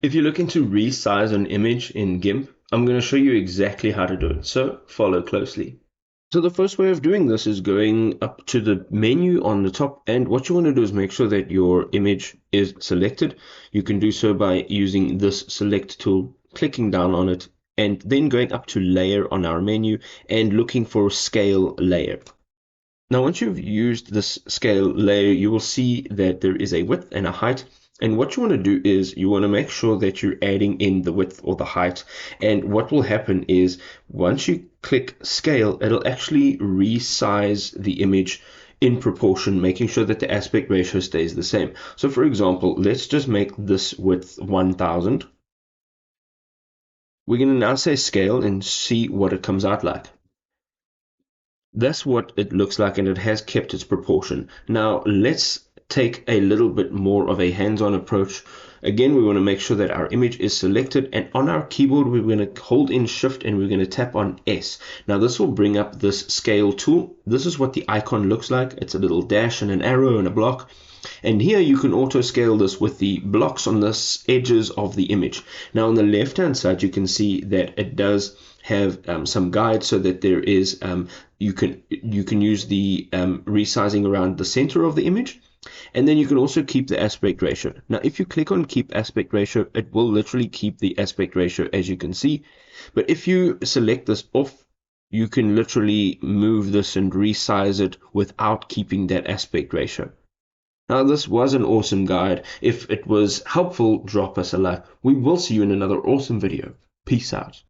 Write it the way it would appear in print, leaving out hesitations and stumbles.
If you're looking to resize an image in Gimp, I'm going to show you exactly how to do it, so follow closely. So the first way of doing this is going up to the menu on the top, and what you want to do is make sure that your image is selected. You can do so by using this select tool, clicking down on it, and then going up to layer on our menu and looking for scale layer. Now, once you've used this scale layer, you will see that there is a width and a height. And what you want to do is you want to make sure that you're adding in the width or the height. And what will happen is once you click scale, it'll actually resize the image in proportion, making sure that the aspect ratio stays the same. So for example, let's just make this width 1000. We're going to now say scale and see what it comes out like. That's what it looks like, and it has kept its proportion. Now let's take a little bit more of a hands-on approach. Again, we want to make sure that our image is selected, and on our keyboard we're going to hold in shift and we're going to tap on S. Now this will bring up this scale tool. This is what the icon looks like. It's a little dash and an arrow and a block. And here you can auto scale this with the blocks on the edges of the image. Now on the left hand side you can see that it does have some guides, so that there is you can use the resizing around the center of the image, and then you can also keep the aspect ratio. Now if you click on keep aspect ratio, it will literally keep the aspect ratio, as you can see. But if you select this off, you can literally move this and resize it without keeping that aspect ratio. Now this was an awesome guide. If it was helpful, drop us a like. We will see you in another awesome video. Peace out.